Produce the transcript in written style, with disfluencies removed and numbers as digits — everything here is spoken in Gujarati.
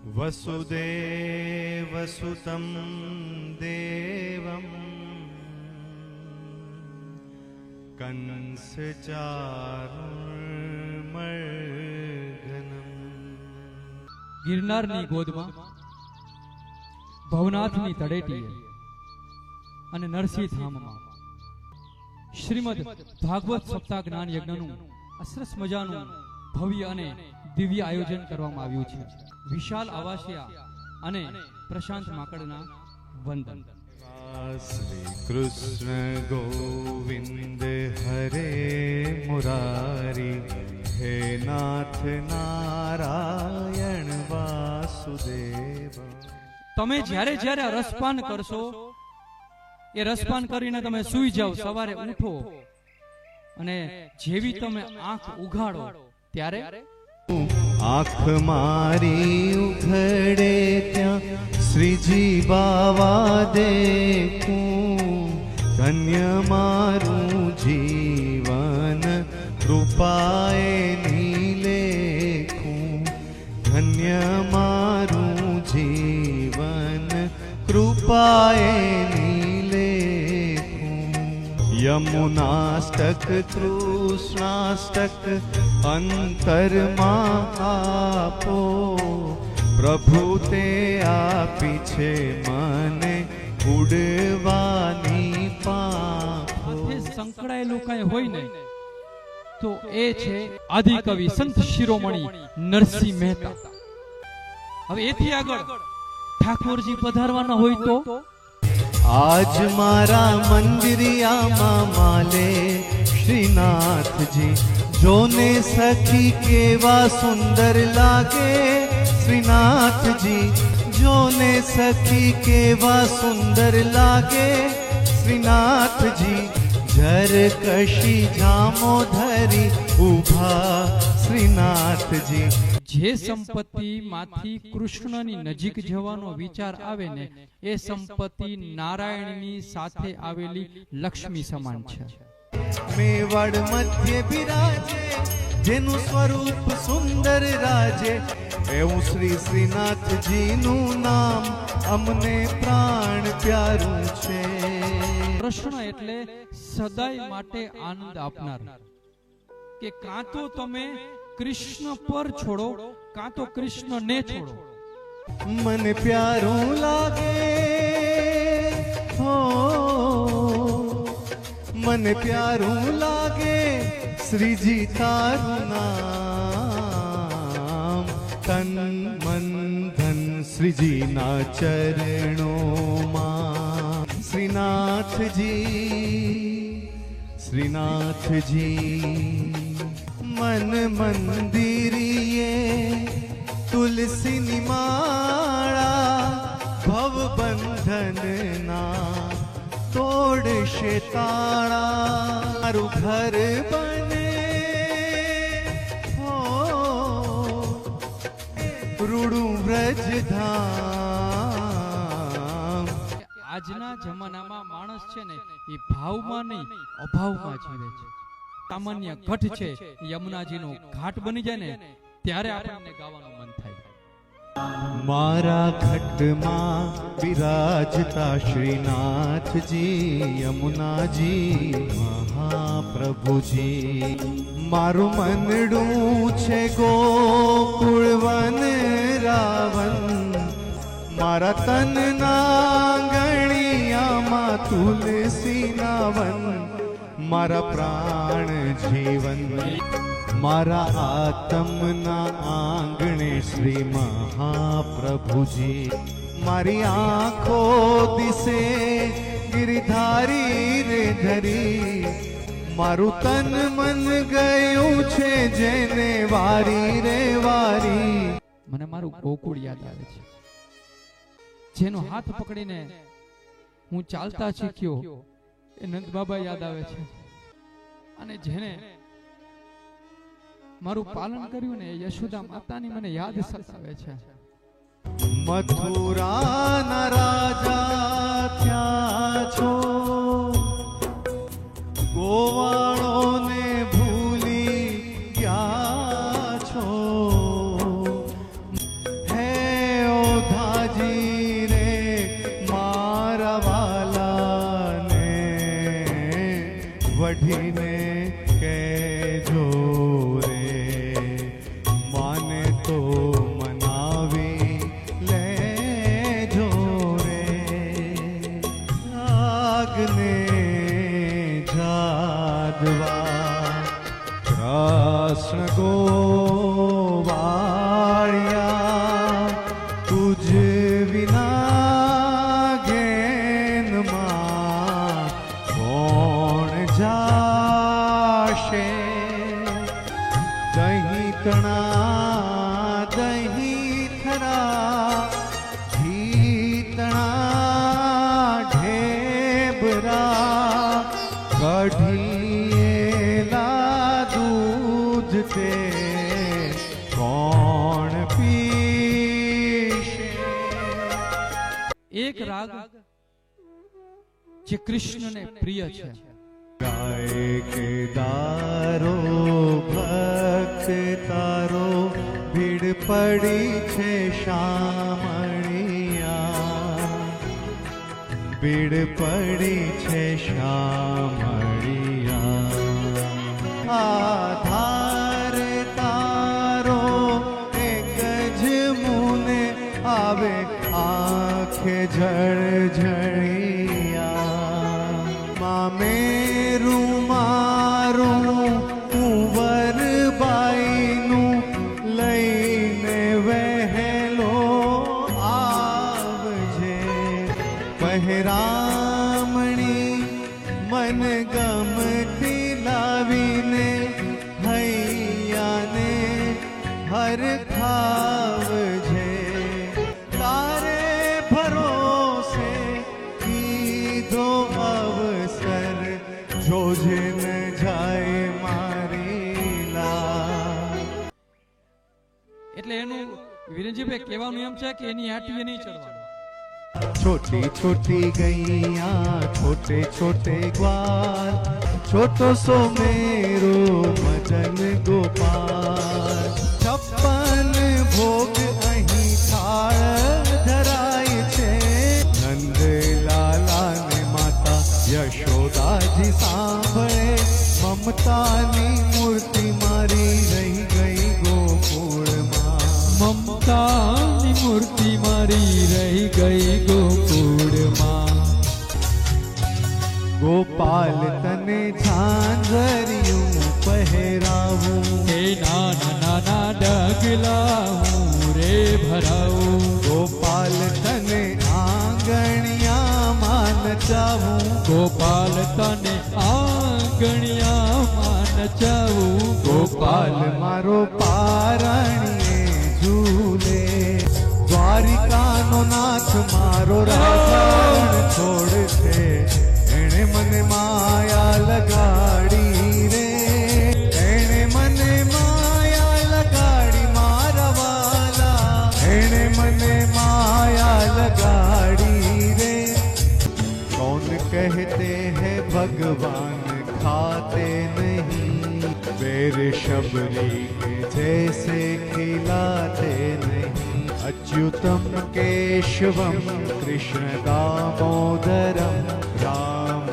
वसुदेवसुतं देवं कंसचारुर्मर्दनम्। ગિરનારની ગોદમાં ભવનાથની તળેટીએ અને નરસિંહ ધામમાં શ્રીમદ ભાગવત સપ્તાહ જ્ઞાન યજ્ઞનું અસરસ મજાનું ભવ્ય અને દિવ્ય આયોજન કરવામાં આવ્યું છે। વિશાલ આવાસિયા અને પ્રશાંત માકડના વંદન। श्री कृष्ण गोविंद हरे मुरारी, हे नाथ नारायण वासुदेव। તમે જ્યારે જ્યારે રસપાન કરશો એ રસપાન કરીને તમે સૂઈ જાઓ, સવારે ઉઠો અને જેવી તમે આંખ ઉઘાડો ત્યારે आँख मारी उघड़े त्या श्रीजी बावा देखूं, धन्य मारू जीवन कृपाए नीलेखूं, धन्य मारू जीवन कृपाए यमुनाष्टक तृष्णाष्टक अंतरमा आपो, प्रभु ते आपी छे मने उड़वानी पाखो। संकળાયેલું કાંઈ હોય ને તો એ છે આદિ કવિ સંત શિરોમણી નરસિંહ મહેતા। હવે એથી આગળ ઠાકોરજી પધારવાના હોય તો आज मारा मंदिरिया माले श्रीनाथ जी, जोने सखी केवा सुंदर लागे श्रीनाथ जी, जोने सखी केवा सुंदर लागे श्रीनाथ जी, झर कशी जामो धरी उभा श्रीनाथ जी। જે સંપત્તિ માંથી કૃષ્ણની નજીક જવાનો વિચાર આવે ને એ સંપત્તિ નારાયણની સાથે આવેલી લક્ષ્મી સમાન છે। મેવાડ મધ્ય બિરાજે, જેનું સ્વરૂપ સુંદર રાજે, એવું શ્રી શ્રીનાથજીનું નામ અમને પ્રાણ પ્યારું છે। કૃષ્ણ એટલે સદાય માટે આનંદ આપનાર, કે કાં તો તમે કૃષ્ણ પર છોડો કાં તો કૃષ્ણ ને છોડો। મને પ્યારું લાગે હો, મને પ્યારું લાગે શ્રીજી તારું નામ, તન મન ધન શ્રીજીના ચરણોમાં। શ્રીનાથજી શ્રીનાથજી मन मंदिरिये तुलसी माला, भव बंधन ना तोड़शे ताड़ा, मारू घर बने हो रूडू व्रज धाम। આજના જમાનામાં માણસ છે ને એ ભાવમાં નહીં અભાવમાં જીવે છે। સામાન્ય ઘટ છે, યમુનાજીનો ઘાટ બની જાય ને ત્યારે આપણને ગાવાનું મન થાય। મારા ઘટમાં વિરાજતા શ્રીનાથજી, યમુનાજી મહાપ્રભુજી, મારું મનડું છે ગોકુળ વન રાવન, મારા તનના ગણિયામાં તુલસીના વન, મારા પ્રાણ જીવન, મારા આત્મના આંગણે શ્રી મહાપ્રભુજી, મારી આંખો દિશે ગિરધારી રે ધરી, મારું તન મન ગયું છે જેને વારી રે વારી। મને મારું ગોકુળ યાદ આવે છે, જેનો હાથ પકડીને હું ચાલતા શીખ્યો એ નંદ બાબા યાદ આવે છે, અને જેને મારું પાલન કર્યું ને યશોદા માતાની મને યાદ સતાવે છે। મથુરાના રાજા થયા છો, ગોવાળોને ભૂલી ગયા છો, હે એક રાગ જે કૃષ્ણને પ્રિય છે. ગાય કેદારો ભક્ત તારો ભીડ પડી છે શામળિયા, ભીડ પડી છે શામળિયા. આધાર તારો એક જ મુને આવે આંખે જળજળિયા. મામેરું મારું કુંવરબાઈનું લઈને વહેલો આવજે. પહેરામણી મન ગમતી લાવીને હૈયાને હર ખાવજે. તારે ભરોસે કીધો અવસર જોજે ન જાય મારી લા. એટલે એનું વિરેનજીભાઈ કહેવાનું એમ છે કે એની આટીએ નહીં ચડવાનું. छोटी छोटी गैया छोटे छोटे ग्वाल, छोटो सो मेरो मदन गोपाल. 56 भोग અહીં થાળ ધરાય છે. નંદલાલા ને માતા યશોદાજી સાંભળે. મમતાની મૂર્તિ મારી રહી ગઈ ગોકુળમાં. મમતાની મૂર્તિ મારી રહી ગઈ ગોકુળમાં. ગોપાલ તને ઝાંઝરિયું પહેરાવું. હે નાના નાના ડગલા હું રે ભરાવું. ગોપાલ તને આંગણિયામાં નચાવું. ગોપાલ તને આંગણિયામાં નચાવું. ગોપાલ મારો પારણીએ ઝૂલે. દ્વારિકાનો નાથ મારો રાવણ છોડ છે. એણે મને માયા લગાડી રે. એણે મને માયા લગાડી મારા વાલા. એણે મને માયા લગાડી રે. कौन कहते हैं भगवान खाते नहीं, बेर शबरी के जैसे खिलाते नहीं. अच्युतम केशवम कृष्ण दामोदरम राम